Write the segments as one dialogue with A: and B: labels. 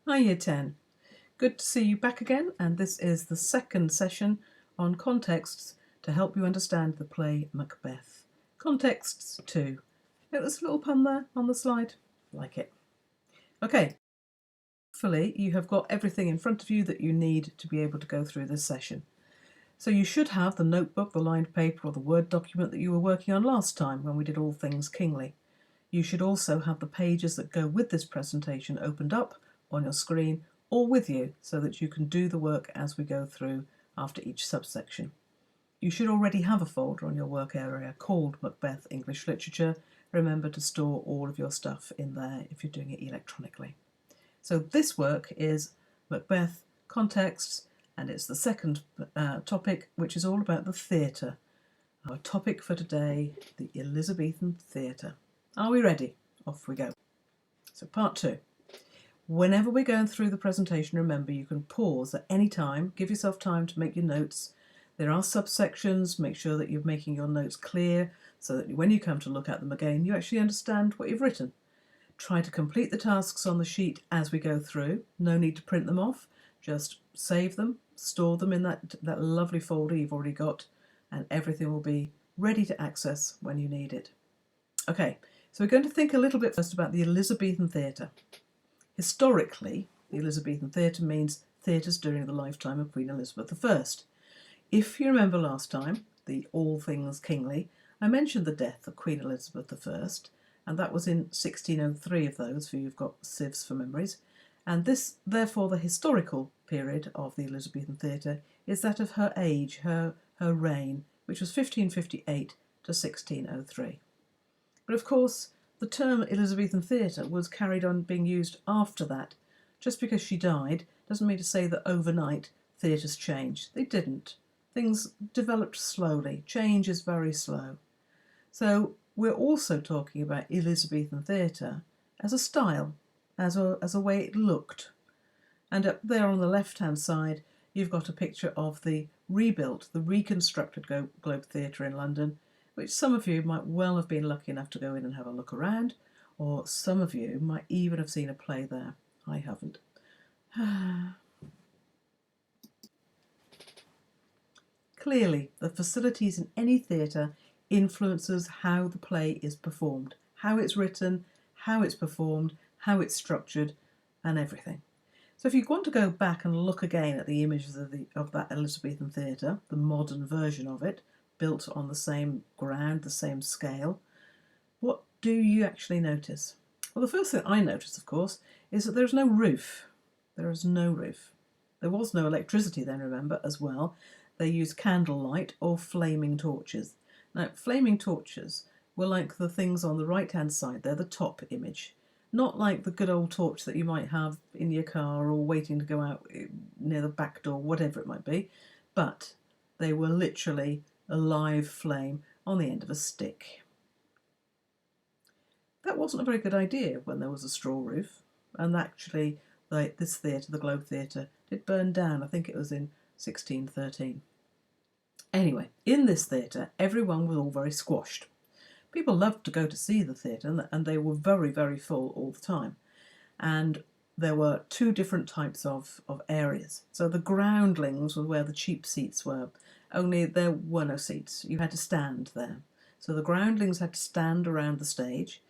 A: Hi Year 10. Good to see you back again, and this is the second session on contexts to help you understand the play Macbeth. Contexts 2. There's a little pun there on the slide. Like it. Okay. Hopefully you have got everything in front of you that you need to be able to go through this session. So you should have the notebook, the lined paper, or the Word document that you were working on last time when we did all things kingly. You should also have the pages that go with this presentation opened up on your screen or with you so that you can do the work as we go through after each subsection. You should already have a folder on your work area called Macbeth English Literature. Remember to store all of your stuff in there if you're doing it electronically. So this work is Macbeth Contexts, and it's the second topic, which is all about the theatre. Our topic for today, the Elizabethan Theatre. Are we ready? Off we go. So part 2. Whenever we're going through the presentation, remember you can pause at any time, give yourself time to make your notes. There are subsections, make sure that you're making your notes clear so that when you come to look at them again, you actually understand what you've written. Try to complete the tasks on the sheet as we go through. No need to print them off, just save them, store them in that lovely folder you've already got, and everything will be ready to access when you need it. Okay, so we're going to think a little bit first about the Elizabethan Theatre. Historically, the Elizabethan Theatre means theatres during the lifetime of Queen Elizabeth I. If you remember last time, the All Things Kingly, I mentioned the death of Queen Elizabeth I, and that was in 1603 of those, for you've got sieves for memories. And this, therefore, the historical period of the Elizabethan Theatre is that of her age, her reign, which was 1558 to 1603. But of course, the term Elizabethan Theatre was carried on being used after that. Just because she died doesn't mean to say that overnight theatres changed. They didn't. Things developed slowly. Change is very slow. So we're also talking about Elizabethan Theatre as a style, as a way it looked. And up there on the left-hand side, you've got a picture of the rebuilt, the reconstructed Globe Theatre in London, which some of you might well have been lucky enough to go in and have a look around, or some of you might even have seen a play there. I haven't. Clearly, the facilities in any theatre influences how the play is performed, how it's written, how it's performed, how it's structured, and everything. So if you want to go back and look again at the images of that Elizabethan Theatre, the modern version of it, built on the same ground, the same scale, what do you actually notice? Well, the first thing I noticed, of course, is that there's no roof. There is no roof. There was no electricity then, remember, as well. They used candlelight or flaming torches. Now, flaming torches were like the things on the right-hand side. They're the top image. Not like the good old torch that you might have in your car or waiting to go out near the back door, whatever it might be. But they were literally a live flame on the end of a stick. That wasn't a very good idea when there was a straw roof, and actually this theatre, the Globe Theatre, did burn down. I think it was in 1613. Anyway, in this theatre, everyone was all very squashed. People loved to go to see the theatre, and they were very, very full all the time. And there were two different types of areas. So the groundlings were where the cheap seats were, only there were no seats. You had to stand there. So the groundlings had to stand around the stage.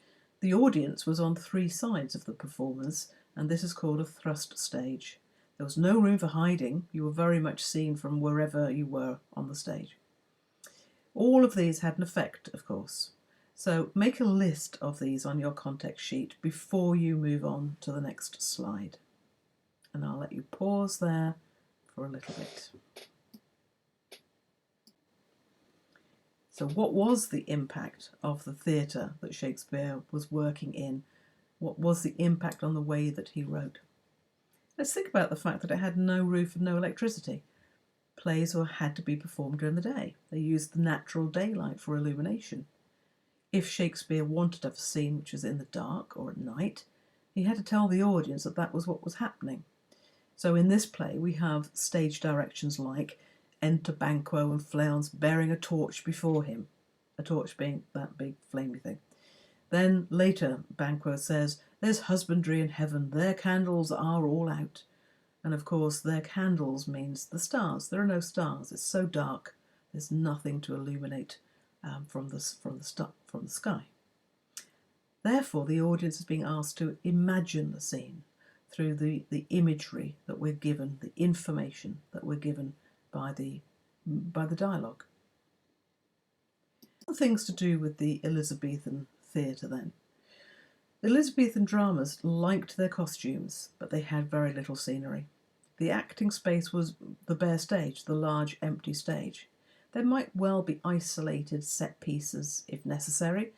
A: The audience was on three sides of the performers, and this is called a thrust stage. There was no room for hiding. You were very much seen from wherever you were on the stage. All of these had an effect, of course. So make a list of these on your context sheet before you move on to the next slide. And I'll let you pause there for a little bit. So what was the impact of the theatre that Shakespeare was working in? What was the impact on the way that he wrote? Let's think about the fact that it had no roof and no electricity. Plays had to be performed during the day. They used the natural daylight for illumination. If Shakespeare wanted to have a scene which was in the dark or at night, he had to tell the audience that that was what was happening. So in this play we have stage directions like enter Banquo and Fleance bearing a torch before him, a torch being that big flamey thing. Then later Banquo says, There's husbandry in heaven, their candles are all out. And of course, their candles means the stars. There are no stars. It's so dark. There's nothing to illuminate from the sky. Therefore, the audience is being asked to imagine the scene through the imagery that we're given, the information that we're given by the dialogue. Things to do with the Elizabethan theatre then. The Elizabethan dramas liked their costumes, but they had very little scenery. The acting space was the bare stage, the large empty stage. There might well be isolated set pieces if necessary,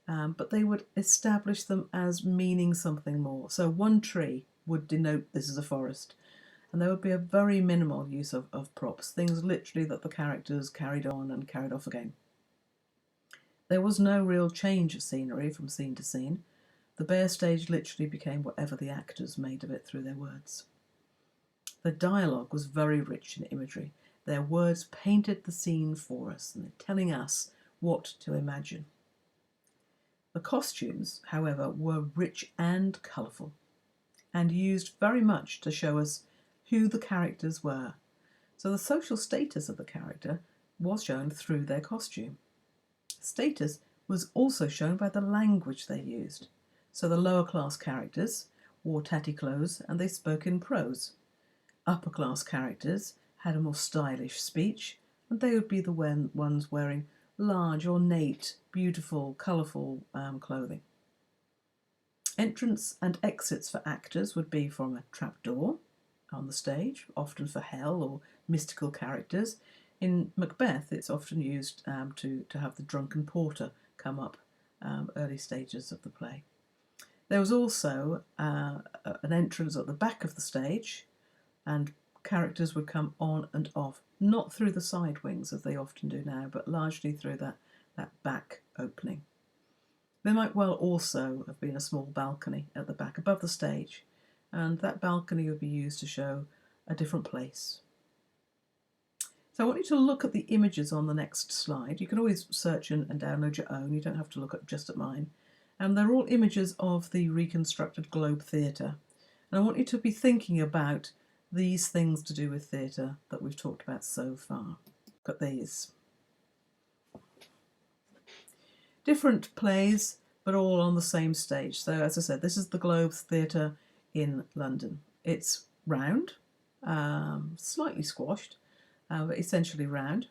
A: but they would establish them as meaning something more. So one tree would denote this is a forest, and there would be a very minimal use of props, things literally that the characters carried on and carried off again. There was no real change of scenery from scene to scene. The bare stage literally became whatever the actors made of it through their words. The dialogue was very rich in imagery. Their words painted the scene for us, and they're telling us what to imagine. The costumes, however, were rich and colourful, and used very much to show us who the characters were. So the social status of the character was shown through their costume. Status was also shown by the language they used. So the lower class characters wore tatty clothes and they spoke in prose. Upper class characters had a more stylish speech, and they would be the ones wearing large, ornate, beautiful, colourful clothing. Entrance and exits for actors would be from a trapdoor on the stage, often for hell or mystical characters. In Macbeth, it's often used to have the drunken porter come up early stages of the play. There was also an entrance at the back of the stage, and characters would come on and off, not through the side wings as they often do now, but largely through that back opening. There might well also have been a small balcony at the back above the stage, and that balcony would be used to show a different place. So I want you to look at the images on the next slide. You can always search and download your own. You don't have to look just at mine. And they're all images of the reconstructed Globe Theatre. And I want you to be thinking about these things to do with theatre that we've talked about so far. Look at these. Different plays, but all on the same stage. So as I said, this is the Globe Theatre in London. It's round, slightly squashed, but essentially round.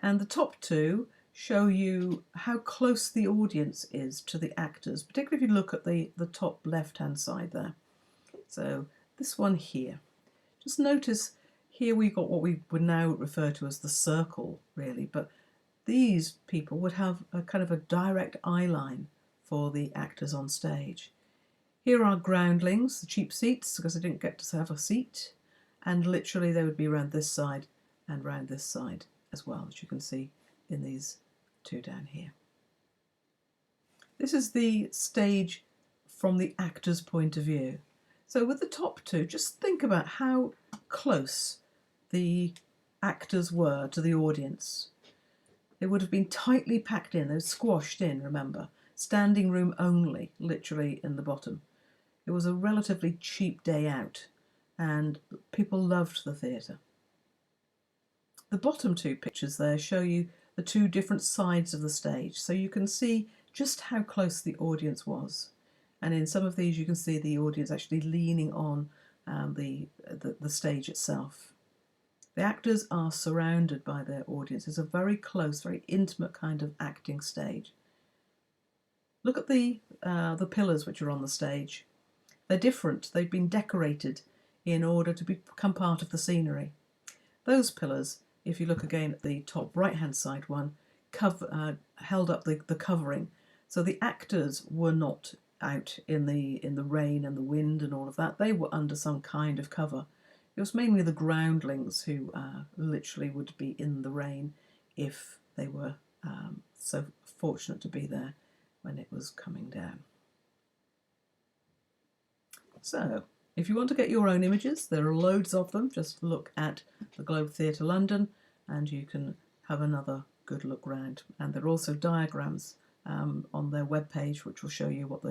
A: And the top two show you how close the audience is to the actors, particularly if you look at the top left-hand side there. So this one here. Just notice here we've got what we would now refer to as the circle, really, but these people would have a kind of a direct eye line for the actors on stage. Here are groundlings, the cheap seats, because they didn't get to have a seat, and literally they would be around this side and round this side as well, as you can see in these two down here. This is the stage from the actor's point of view. So with the top two, just think about how close the actors were to the audience. They would have been tightly packed in, they were squashed in, remember. Standing room only, literally in the bottom. It was a relatively cheap day out, and people loved the theatre. The bottom two pictures there show you the two different sides of the stage, so you can see just how close the audience was. And in some of these you can see the audience actually leaning on the stage itself. The actors are surrounded by their audience. It's a very close, very intimate kind of acting stage. Look at the pillars which are on the stage. They're different. They've been decorated in order to become part of the scenery. Those pillars, if you look again at the top right-hand side one, held up the covering. So the actors were not out in the rain and the wind and all of that. They were under some kind of cover. It was mainly the groundlings who literally would be in the rain if they were so fortunate to be there when it was coming down. So, if you want to get your own images, there are loads of them. Just look at the Globe Theatre London and you can have another good look round. And there are also diagrams on their webpage which will show you what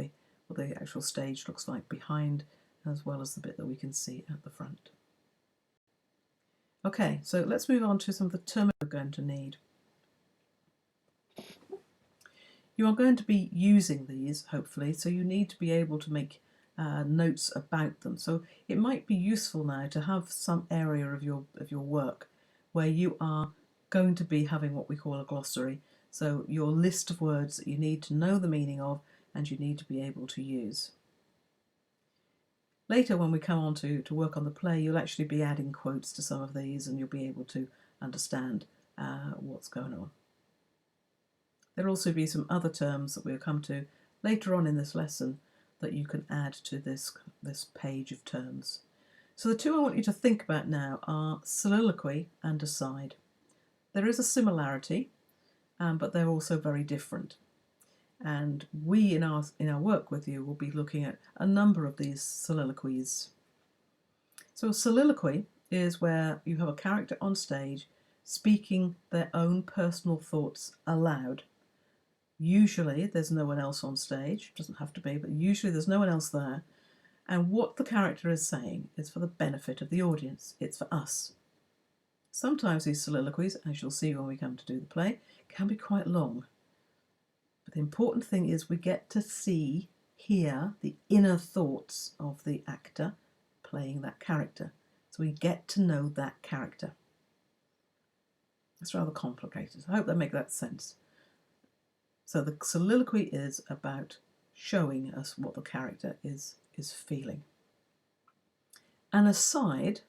A: what the actual stage looks like behind, as well as the bit that we can see at the front. Okay, so let's move on to some of the terms we're going to need. You are going to be using these, hopefully, so you need to be able to make notes about them. So it might be useful now to have some area of your work where you are going to be having what we call a glossary. So your list of words that you need to know the meaning of and you need to be able to use. Later, when we come on to work on the play, you'll actually be adding quotes to some of these and you'll be able to understand what's going on. There'll also be some other terms that we'll come to later on in this lesson that you can add to this page of terms. So the two I want you to think about now are soliloquy and aside. There is a similarity, but they're also very different. And we, in our work with you, will be looking at a number of these soliloquies. So a soliloquy is where you have a character on stage speaking their own personal thoughts aloud. Usually there's no one else on stage, doesn't have to be, but usually there's no one else there. And what the character is saying is for the benefit of the audience. It's for us. Sometimes these soliloquies, as you'll see when we come to do the play, can be quite long. But the important thing is we get to hear the inner thoughts of the actor playing that character. So we get to know that character. It's rather complicated. I hope that makes that sense. So the soliloquy is about showing us what the character is feeling. An aside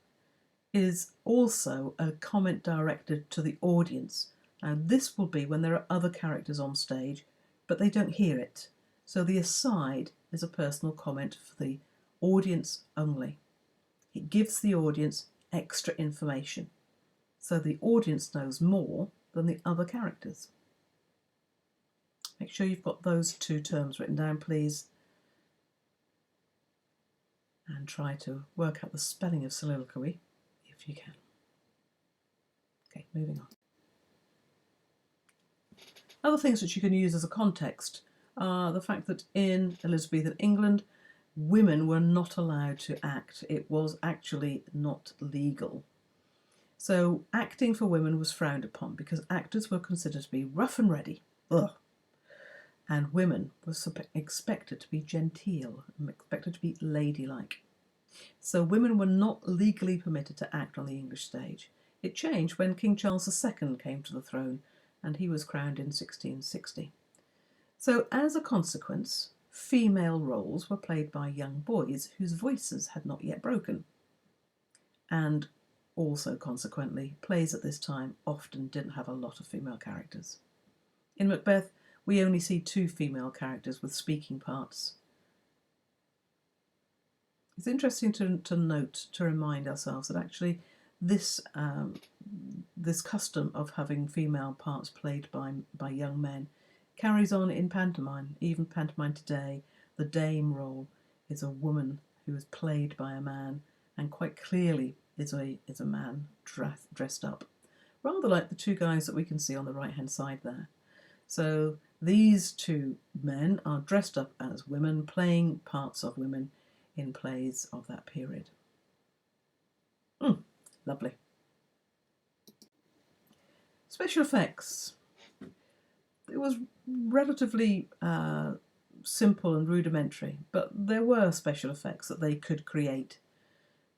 A: is also a comment directed to the audience. Now this will be when there are other characters on stage, but they don't hear it. So the aside is a personal comment for the audience only. It gives the audience extra information, so the audience knows more than the other characters. Make sure you've got those two terms written down, please. And try to work out the spelling of soliloquy if you can. Okay, moving on. Other things that you can use as a context are the fact that in Elizabethan England, women were not allowed to act. It was actually not legal. So acting for women was frowned upon because actors were considered to be rough and ready. Ugh. And women were expected to be genteel, expected to be ladylike. So women were not legally permitted to act on the English stage. It changed when King Charles II came to the throne and he was crowned in 1660. So as a consequence, female roles were played by young boys whose voices had not yet broken. And also consequently, plays at this time often didn't have a lot of female characters. In Macbeth, we only see 2 female characters with speaking parts. It's interesting to note, to remind ourselves that actually this custom of having female parts played by young men carries on in pantomime. Even pantomime today, the dame role is a woman who is played by a man and quite clearly is a man dressed up. Rather like the 2 guys that we can see on the right hand side there. So these 2 men are dressed up as women, playing parts of women in plays of that period. Lovely. Special effects. It was relatively simple and rudimentary, but there were special effects that they could create.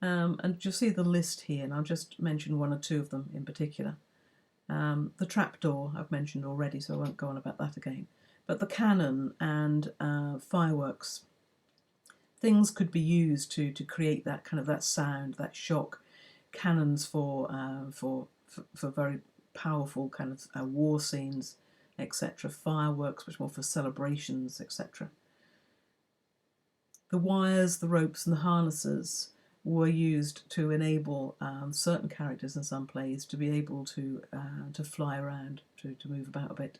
A: And you'll see the list here, and I'll just mention 1 or 2 of them in particular. The trapdoor I've mentioned already, so I won't go on about that again. But the cannon and fireworks, things could be used to create that kind of that sound, that shock. Cannons for very powerful kind of war scenes, etc. Fireworks, which more for celebrations, etc. The wires, the ropes, and the harnesses were used to enable certain characters in some plays to be able to fly around, to move about a bit.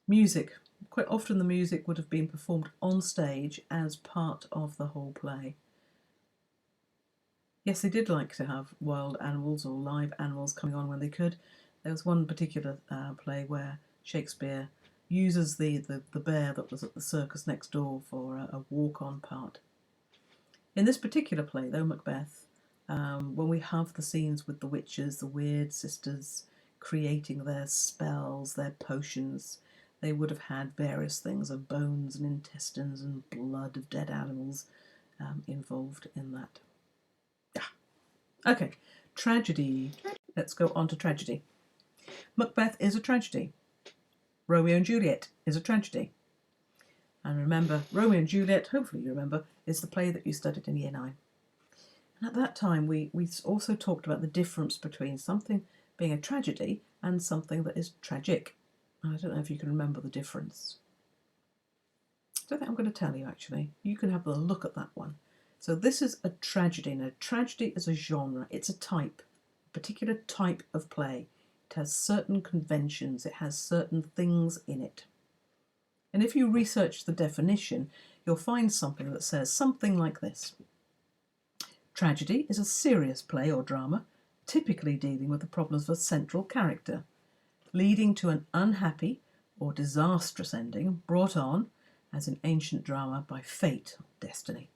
A: Music. Quite often the music would have been performed on stage as part of the whole play. Yes, they did like to have wild animals or live animals coming on when they could. There was one particular play where Shakespeare uses the bear that was at the circus next door for a walk-on part. In this particular play, though, Macbeth, when we have the scenes with the witches, the weird sisters creating their spells, their potions, they would have had various things of bones and intestines and blood of dead animals involved in that. Okay, tragedy. Let's go on to tragedy. Macbeth is a tragedy. Romeo and Juliet is a tragedy. And remember, Romeo and Juliet, hopefully you remember, is the play that you studied in Year 9. And at that time, we also talked about the difference between something being a tragedy and something that is tragic. And I don't know if you can remember the difference. I don't think I'm going to tell you, actually. You can have a look at that one. So this is a tragedy. Now, tragedy is a genre. It's a type, a particular type of play. It has certain conventions. It has certain things in it. And if you research the definition, you'll find something that says something like this. Tragedy is a serious play or drama, typically dealing with the problems of a central character, leading to an unhappy or disastrous ending brought on, as in ancient drama, by fate or destiny,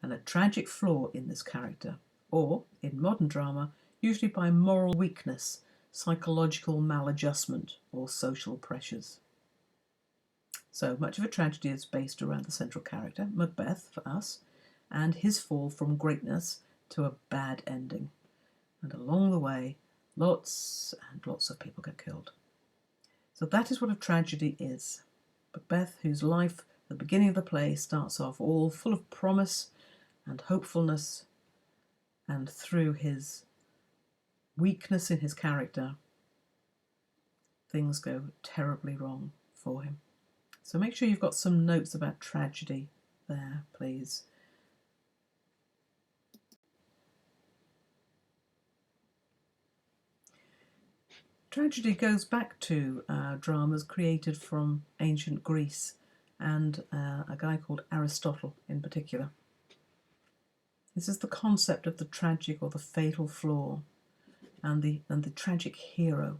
A: and a tragic flaw in this character, or, in modern drama, usually by moral weakness, psychological maladjustment, or social pressures. So much of a tragedy is based around the central character, Macbeth for us, and his fall from greatness to a bad ending. And along the way, lots and lots of people get killed. So that is what a tragedy is. Macbeth, whose life at the beginning of the play starts off all full of promise and hopefulness, and through his weakness in his character, things go terribly wrong for him. So make sure you've got some notes about tragedy there, please. Tragedy goes back to dramas created from ancient Greece and a guy called Aristotle in particular. This is the concept of the tragic or the fatal flaw and the tragic hero.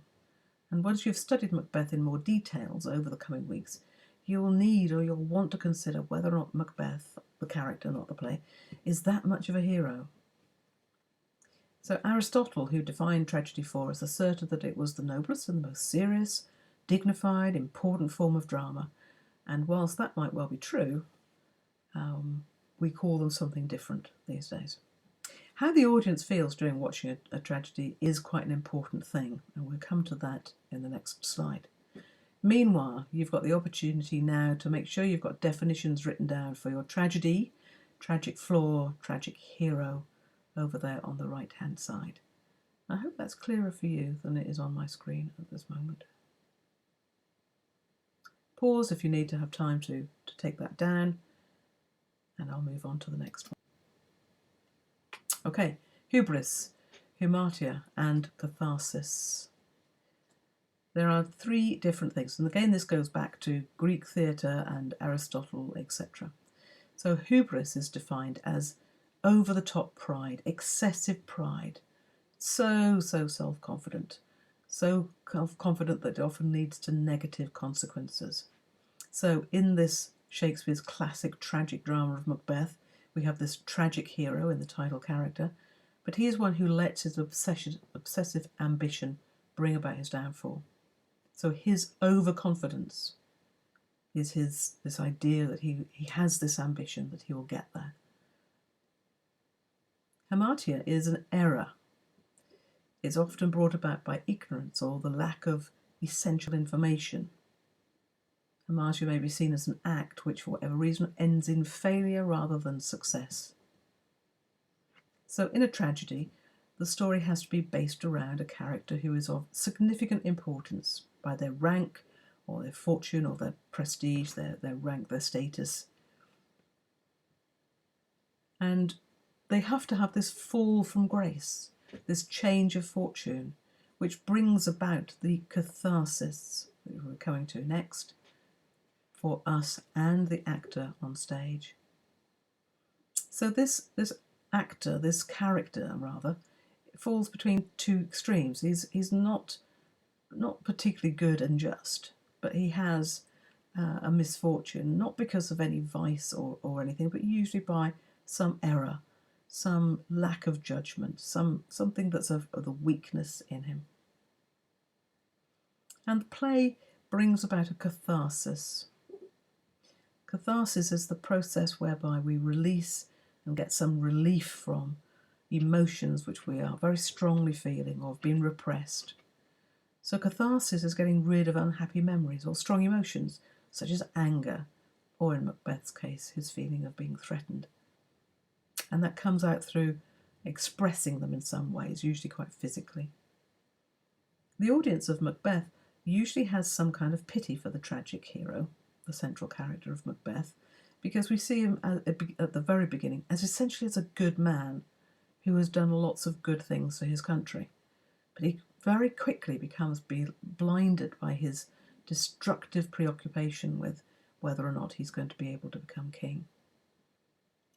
A: And once you've studied Macbeth in more details over the coming weeks, you'll need or you'll want to consider whether or not Macbeth, the character, not the play, is that much of a hero. So Aristotle, who defined tragedy for us, asserted that it was the noblest and the most serious, dignified, important form of drama. And whilst that might well be true, we call them something different these days. How the audience feels during watching a tragedy is quite an important thing, and we'll come to that in the next slide. Meanwhile, you've got the opportunity now to make sure you've got definitions written down for your tragedy, tragic flaw, tragic hero, over there on the right-hand side. I hope that's clearer for you than it is on my screen at this moment. Pause if you need to have time to take that down, and I'll move on to the next one. Okay, hubris, Amartya, and catharsis. There are three different things, and again this goes back to Greek theatre and Aristotle, etc. So hubris is defined as over-the-top pride, excessive pride, so self-confident, so confident that it often leads to negative consequences. So in this Shakespeare's classic tragic drama of Macbeth, we have this tragic hero in the title character, but he is one who lets his obsessive ambition bring about his downfall. So his overconfidence is this idea that he has this ambition, that he will get there. Hamartia is an error. It's often brought about by ignorance or the lack of essential information. Hamartia may be seen as an act which, for whatever reason, ends in failure rather than success. So in a tragedy, the story has to be based around a character who is of significant importance by their rank or their fortune or their prestige, their rank, their status. And they have to have this fall from grace, this change of fortune, which brings about the catharsis that we're coming to next for us and the actor on stage. So this actor, this character rather, falls between two extremes. He's not particularly good and just, but he has a misfortune, not because of any vice or anything, but usually by some error, some lack of judgment, something that's of the weakness in him. And the play brings about a catharsis. Catharsis is the process whereby we release and get some relief from emotions which we are very strongly feeling or have been repressed. So catharsis is getting rid of unhappy memories or strong emotions, such as anger, or in Macbeth's case, his feeling of being threatened. And that comes out through expressing them in some ways, usually quite physically. The audience of Macbeth usually has some kind of pity for the tragic hero, the central character of Macbeth, because we see him at the very beginning as essentially as a good man who has done lots of good things for his country. But he very quickly becomes blinded by his destructive preoccupation with whether or not he's going to be able to become king.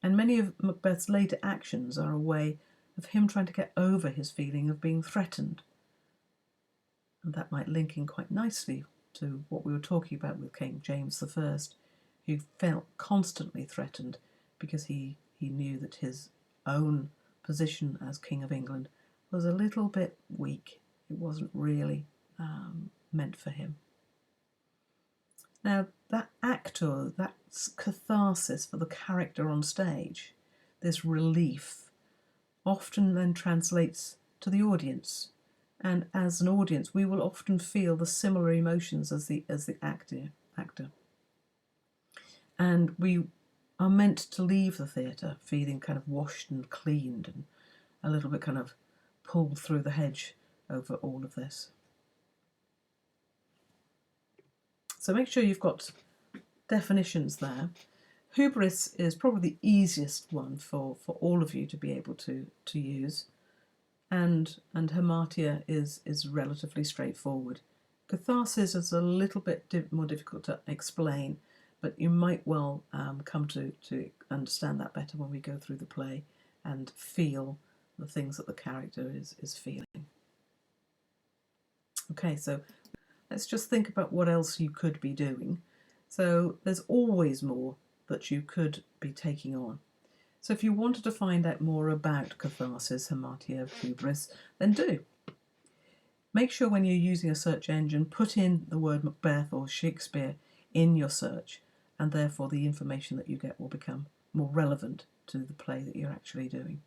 A: And many of Macbeth's later actions are a way of him trying to get over his feeling of being threatened. And that might link in quite nicely to what we were talking about with King James I, who felt constantly threatened because he knew that his own position as King of England was a little bit weak. It wasn't really meant for him. Now, that actor, that catharsis for the character on stage, this relief, often then translates to the audience. And as an audience, we will often feel the similar emotions as the actor. And we are meant to leave the theatre feeling kind of washed and cleaned and a little bit kind of pulled through the hedge over all of this. So make sure you've got definitions there. Hubris is probably the easiest one for all of you to be able to use. And Amartya is relatively straightforward. Catharsis is a little bit more difficult to explain, but you might well come to understand that better when we go through the play and feel the things that the character is feeling. Okay, so let's just think about what else you could be doing. So there's always more that you could be taking on. So if you wanted to find out more about catharsis, hamartia, hubris, then do. Make sure when you're using a search engine, put in the word Macbeth or Shakespeare in your search, and therefore the information that you get will become more relevant to the play that you're actually doing.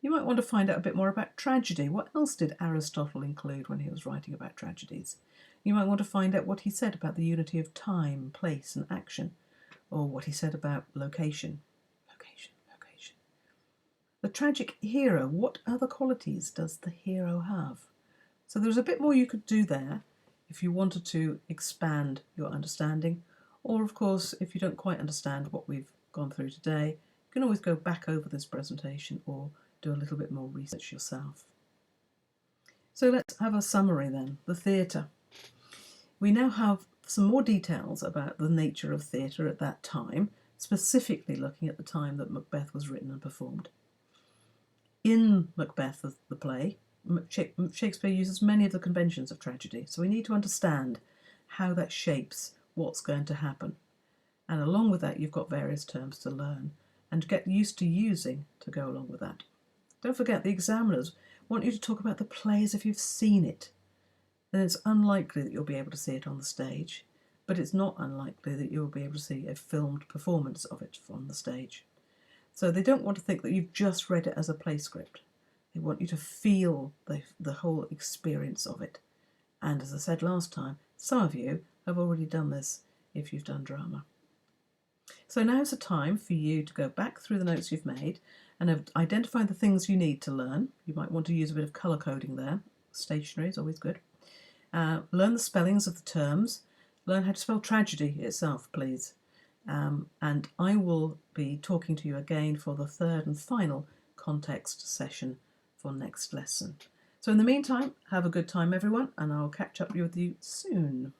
A: You might want to find out a bit more about tragedy. What else did Aristotle include when he was writing about tragedies? You might want to find out what he said about the unity of time, place and action, or what he said about location. Location. The tragic hero, what other qualities does the hero have? So there's a bit more you could do there if you wanted to expand your understanding, or of course, if you don't quite understand what we've gone through today, you can always go back over this presentation or do a little bit more research yourself. So let's have a summary then. The theatre. We now have some more details about the nature of theatre at that time, specifically looking at the time that Macbeth was written and performed. In Macbeth, the play, Shakespeare uses many of the conventions of tragedy, so we need to understand how that shapes what's going to happen. And along with that, you've got various terms to learn and get used to using to go along with that. Don't forget, the examiners want you to talk about the play as if you've seen it. Then it's unlikely that you'll be able to see it on the stage, but it's not unlikely that you'll be able to see a filmed performance of it on the stage. So they don't want to think that you've just read it as a play script. They want you to feel the whole experience of it. And as I said last time, some of you have already done this if you've done drama. So now's the time for you to go back through the notes you've made and identify the things you need to learn. You might want to use a bit of colour coding there. Stationery is always good. Learn the spellings of the terms. Learn how to spell tragedy itself, please. And I will be talking to you again for the third and final context session for next lesson. So in the meantime, have a good time everyone, and I'll catch up with you soon.